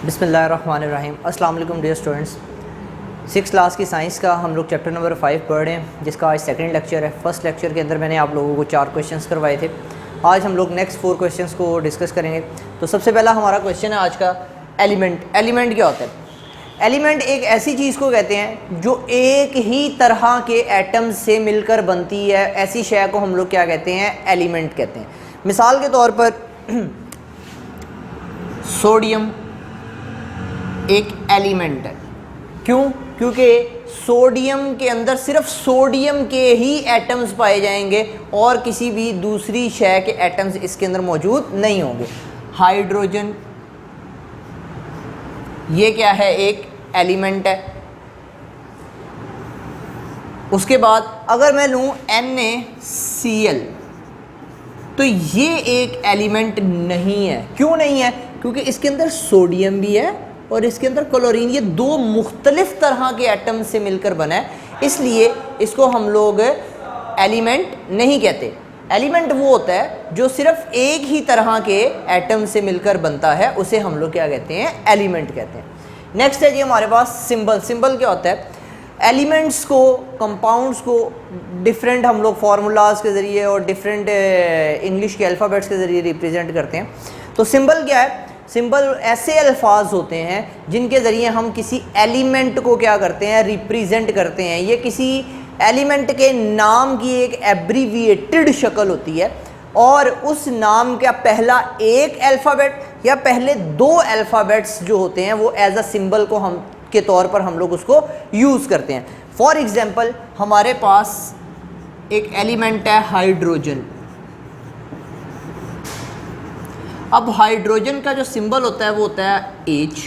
बिस्मिल्लाहिर्रहमानिर्रहीम। अस्सलाम वालेकुम डियर स्टूडेंट्स। 6 क्लास की साइंस का हम लोग चैप्टर नंबर 5 पढ़ रहे हैं, जिसका आज सेकंड लेक्चर है। फर्स्ट लेक्चर के अंदर मैंने आप लोगों को 4 क्वेश्चंस करवाए थे। आज हम लोग नेक्स्ट 4 क्वेश्चंस को डिस्कस करेंगे। तो सबसे पहला हमारा क्वेश्चन है आज का एलिमेंट। एलिमेंट क्या होता है? एलिमेंट एक ऐसी चीज़ को कहते हैं जो एक ही तरह के एटम्स से मिलकर बनती है। ऐसी शय को हम लोग क्या कहते हैं? एलिमेंट कहते हैं। मिसाल के तौर पर सोडियम एक एलिमेंट है। क्यों? क्योंकि सोडियम के अंदर सिर्फ सोडियम के ही एटम्स पाए जाएंगे और किसी भी दूसरी शय के एटम्स इसके अंदर मौजूद नहीं होंगे। हाइड्रोजन ये क्या है? एक एलिमेंट है। उसके बाद अगर मैं लूं NaCl, तो ये एक एलिमेंट नहीं है। क्यों नहीं है? क्योंकि इसके अंदर सोडियम भी है और इसके अंदर क्लोरीन। ये दो मुख्तलिफ तरह के एटम से मिलकर बना है, इसलिए इसको हम लोग एलिमेंट नहीं कहते। एलिमेंट वो होता है जो सिर्फ एक ही तरह के एटम से मिलकर बनता है, उसे हम लोग क्या कहते हैं? एलिमेंट कहते हैं। नेक्स्ट है जी हमारे पास सिंबल। सिंबल क्या होता है? एलिमेंट्स को, कंपाउंड्स को डिफरेंट हम लोग फार्मूलाज के ज़रिए और डिफरेंट इंग्लिश के अल्फ़ाबेट्स के ज़रिए रिप्रेजेंट करते हैं। तो सिंबल क्या है? सिंबल ऐसे अल्फाज होते हैं जिनके ज़रिए हम किसी एलिमेंट को क्या करते हैं? रिप्रेजेंट करते हैं। ये किसी एलिमेंट के नाम की एक एब्रीविएटेड शक्ल होती है और उस नाम का पहला एक अल्फ़ाबेट या पहले 2 अल्फ़ाबेट्स जो होते हैं वो एज अ सिंबल को हम के तौर पर हम लोग उसको यूज़ करते हैं। फॉर एग्ज़ाम्पल हमारे पास एक एलिमेंट है हाइड्रोजन। अब हाइड्रोजन का जो सिंबल होता है वो होता है H,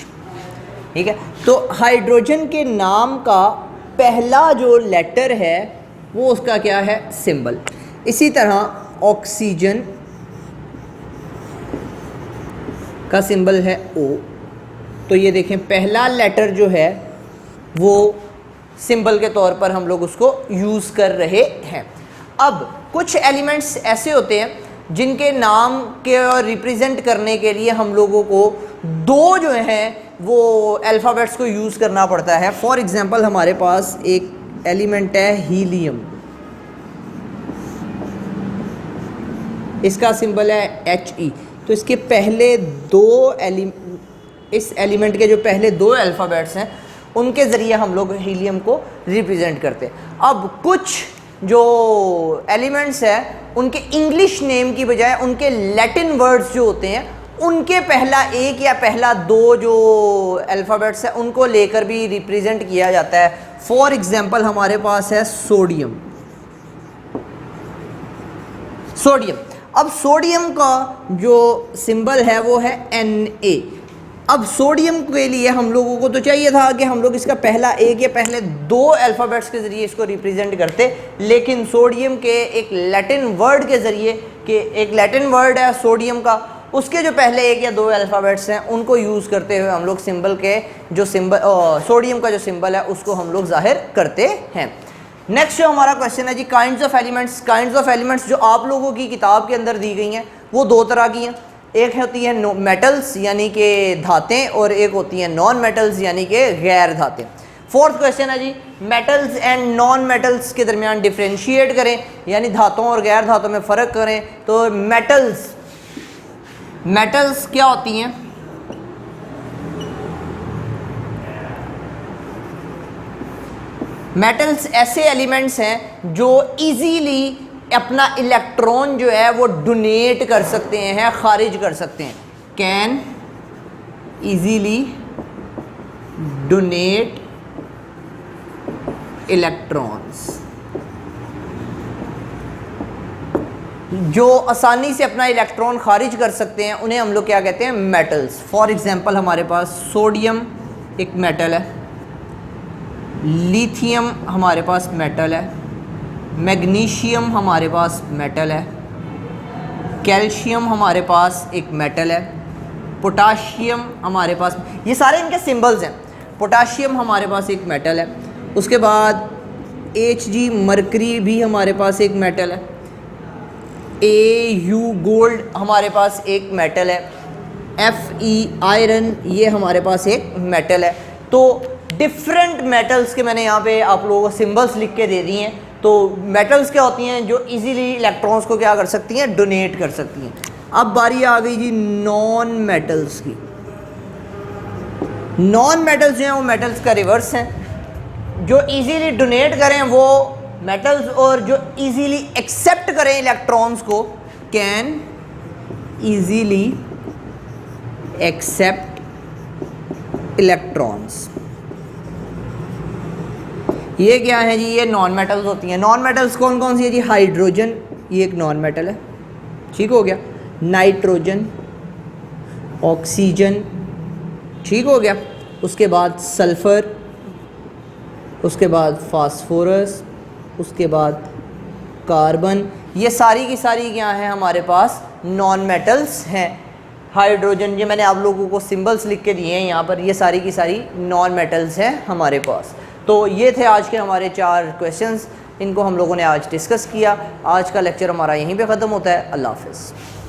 ठीक है। तो हाइड्रोजन के नाम का पहला जो लेटर है वो उसका क्या है? सिंबल। इसी तरह ऑक्सीजन का सिंबल है O। तो ये देखें, पहला लेटर जो है वो सिंबल के तौर पर हम लोग उसको यूज़ कर रहे हैं। अब कुछ एलिमेंट्स ऐसे होते हैं जिनके नाम के रिप्रेजेंट करने के लिए हम लोगों को 2 जो हैं वो अल्फ़ाबेट्स को यूज़ करना पड़ता है। फॉर एग्ज़ाम्पल हमारे पास एक एलिमेंट है हीलियम। इसका सिंबल है He। तो इसके पहले 2 इस एलिमेंट के जो पहले 2 अल्फ़ाबेट्स हैं उनके ज़रिए हम लोग हीलियम को रिप्रेजेंट करते हैं। अब कुछ जो एलिमेंट्स हैं उनके इंग्लिश नेम की बजाय उनके लैटिन वर्ड्स जो होते हैं उनके पहला 1 या पहला 2 जो अल्फ़ाबेट्स हैं उनको लेकर भी रिप्रेजेंट किया जाता है। फॉर एग्ज़ाम्पल हमारे पास है सोडियम। सोडियम, अब सोडियम का जो सिंबल है वो है Na। अब सोडियम के लिए हम लोगों को तो चाहिए था कि हम लोग इसका पहला 1 या पहले 2 अल्फ़ाबेट्स के ज़रिए इसको रिप्रेजेंट करते, लेकिन सोडियम के एक लैटिन वर्ड के ज़रिए, कि एक लैटिन वर्ड है सोडियम का, उसके जो पहले 1 या 2 अल्फ़ाबेट्स हैं उनको यूज़ करते हुए हम लोग सिंबल के जो सिंबल सोडियम का जो सिंबल है उसको हम लोग ज़ाहिर करते हैं। नेक्स्ट जो हमारा क्वेश्चन है जी kinds of elements. Kinds of elements जो आप लोगों की किताब के अंदर दी गई हैं वो 2 तरह की हैं। एक होती है मेटल्स यानी कि धातें, और एक होती है नॉन मेटल्स यानी कि गैर धातें। फोर्थ क्वेश्चन है जी मेटल्स एंड नॉन मेटल्स के दरमियान डिफ्रेंशिएट करें, यानी धातों और गैर धातों में फ़र्क करें। तो मेटल्स क्या होती हैं? मेटल्स ऐसे एलिमेंट्स हैं जो इजीली अपना इलेक्ट्रॉन जो है वो डोनेट कर सकते हैं, खारिज कर सकते हैं। कैन इजीली डोनेट इलेक्ट्रॉन्स, जो आसानी से अपना इलेक्ट्रॉन खारिज कर सकते हैं उन्हें हम लोग क्या कहते हैं? मेटल्स। फॉर एग्जांपल हमारे पास सोडियम एक मेटल है, लिथियम हमारे पास मेटल है, मैग्नीशियम हमारे पास मेटल है, कैल्शियम हमारे पास एक मेटल है, पोटाशियम हमारे पास, ये सारे इनके सिंबल्स हैं। पोटाशियम हमारे पास एक मेटल है। उसके बाद Hg मरकरी भी हमारे पास एक मेटल है। AU गोल्ड हमारे पास एक मेटल है। Fe आयरन, ये हमारे पास एक मेटल है। तो डिफरेंट मेटल्स के मैंने यहाँ पे आप लोगों को सिंबल्स लिख के दे दिए हैं। तो मेटल्स क्या होती हैं जो इजीली इलेक्ट्रॉन्स को क्या कर सकती हैं, डोनेट कर सकती हैं। अब बारी आ गई जी नॉन मेटल्स की। नॉन मेटल्स जो हैं वो मेटल्स का रिवर्स हैं। जो इजीली डोनेट करें वो मेटल्स, और जो इजीली एक्सेप्ट करें इलेक्ट्रॉन्स को, कैन इजीली एक्सेप्ट इलेक्ट्रॉन्स। ये क्या है जी, ये नॉन मेटल्स होती हैं। नॉन मेटल्स कौन कौन सी है जी, हाइड्रोजन, ये एक नॉन मेटल है, ठीक हो गया। नाइट्रोजन, ऑक्सीजन, ठीक हो गया। उसके बाद सल्फ़र, उसके बाद फास्फोरस, उसके बाद कार्बन, ये सारी की सारी क्या है हमारे पास नॉन मेटल्स हैं। हाइड्रोजन, ये मैंने आप लोगों को सिंबल्स लिख के दिए हैं यहाँ पर, ये सारी की सारी नॉन मेटल्स हैं हमारे पास। तो ये थे आज के हमारे 4 क्वेश्चंस, इनको हम लोगों ने आज डिस्कस किया। आज का लेक्चर हमारा यहीं पे ख़त्म होता है। अल्लाह हाफ़िज़।